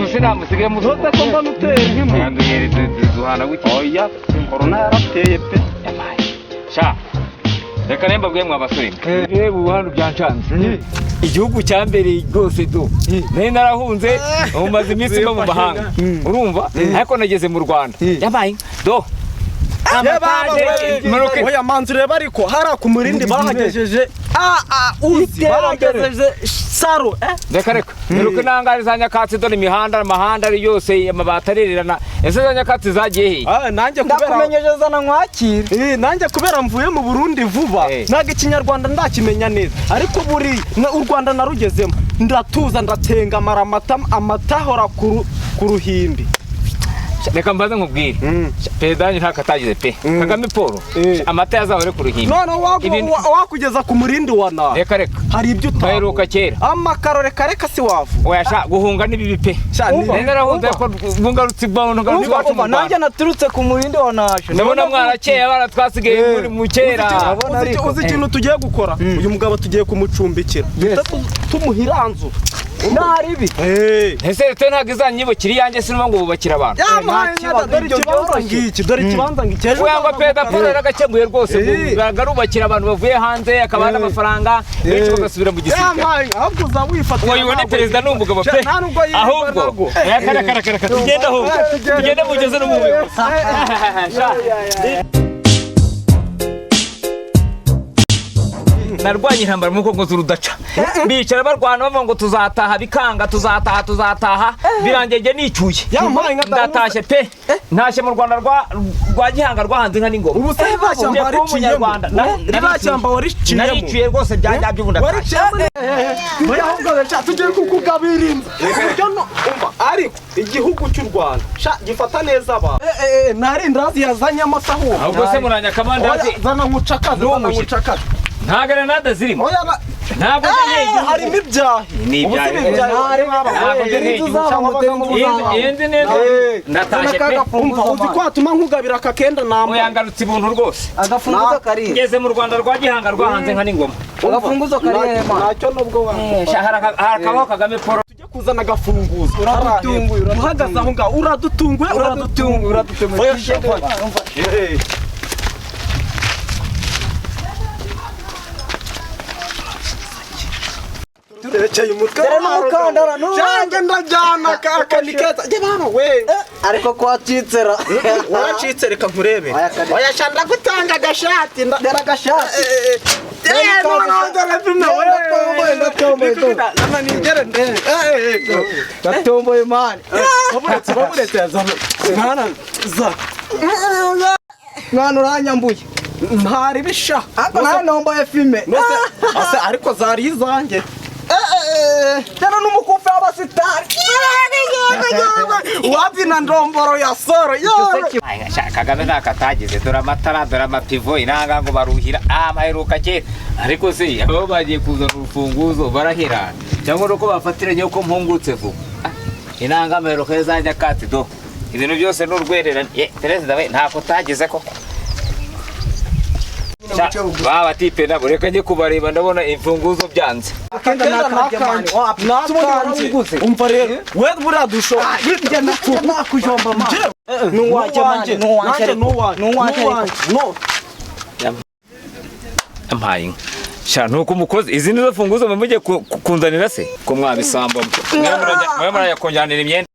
musira musige Zose ko mba nuteye nk'imwe. yanduye duhana guki Oya, corona yarateye pe. sha reka nemba bwe mwa basore Ebu hano byancanze. Igihugu cyambereye rwose do. Nari narahunze umaze iminsi mba mu mahanga. Urumva? Ariko nageze mu Rwanda. Yabaye do. Oya manzi reba ariko hara ku murindi bahagejeje uzi bahagejeje saro Reka Meruke nangari za Nyakatsi dore imihanda yose amabati arirana. Ese za Nyakatsi zagiye he? nanjye kubera ndakumenyereza na mwakira nanjye kubera mvuye mu Burundi vuba naga ikinyarwanda ndakimenya neza ariko buri u Rwanda narugezemo ndatuza ndatenga amata hora ku ruhimbi. Reka mbaze nkubwire. Pedani ntakatagize pe. Kagame Paul amata yazahore ku ruhimbi. None wakugeza ku murindi wana. Reka hari ibyo utaheruka kera. Amakaro reka si wavu. Oyasha guhunga nibibi pe. Narahunze ko bungarutse bamuntu Umva nanjye naturutse ku murindi wa nasho. Ndabona mwarakeye baratwasigaye muri mu kera. Uzi ikintu tugiye gukora. Uyu mugabo tugiye kumucumbikira. Tumuhiranzu. Naribi. Ese twe ntago izanyibukira yanjye sinuma ngo bubakira abantu. Dore ikibanza ngiki ejo. Uyangwa Peda Paul yaragakemuye rwose garubakira abantu bavuye hanze akabana amafaranga benshi bagasubira mu gisirikare. Ahubwo uzawifata. Uyu ni perezida n'umugabo pe. Ahubwo yakara tugenda aho. Tugenda mugeze no mu buyobozi. Narwanye intambara muko ngo zurudaca bicara barwana bavuga ngo tuzataha bikanga tuzataha birangenge nicyuye ndatashye pe ntashye mu Rwanda rwa Gihanga rwahanze nka n'ingoma ubu se bashyamba Umunyarwanda bashyamba wariciyemo naricuye rwose byajya ubunda muri ahubwo beca tugiye kukugabira inzu umva ariko igihugu cy'u Rwanda gifata neza abantu nari ndazi yazanye amasahu ahubwo se muranya kamandazi zana nkucakaza ntagara nada zirimo ntabwo harimo ibyahi ni ibyahi yenze neza ndatashye pe umva uzi ko atuma nkugabira akakenda namba oyangarutse ibuntu rwose agafunguzo kari ngeze mu Rwanda rwa Gihanga rwahanze nka n'ingoma agafunguzo kari ntacyo nubwo harakabaho Kagame Paul tujye kuzana agafunguzo uhagaze aho ngaho uradutunguye Turekeye umutwe n'umukandara cyangwa ndajyana akaniketa je bana we ariko kwacitsera waracitse reka nkurebe oyasha ndagutanga agashati ndagashati ndatomboye mani baburetse yazana mwana uranyambuye ntari bisha ntomboye filme ariko zari izanjye tena n'umukufi w'abasitari wabyina ndomboro ya soro Kagame nakatagize dore amatara dore amapivo inanga ngo baruhira amaheruka kera ariko se abo bagiye kuzana urufunguzo barahera cyangwa nuko bafatiranye uko mpungutse vuba inanga amaheruka yazajya kati do ibintu byose n'urwererane perezida we ntako tagize koko baba tipe nabo reka njye kubareba ndabona imfunguzo byanze umva rero we buradusho nakujomba ma nuwanje ampaye sha nuko umukozi izi nizo funguzo mumuje kunzanira se ko mwabisamba mwe muraya konjanira imyenda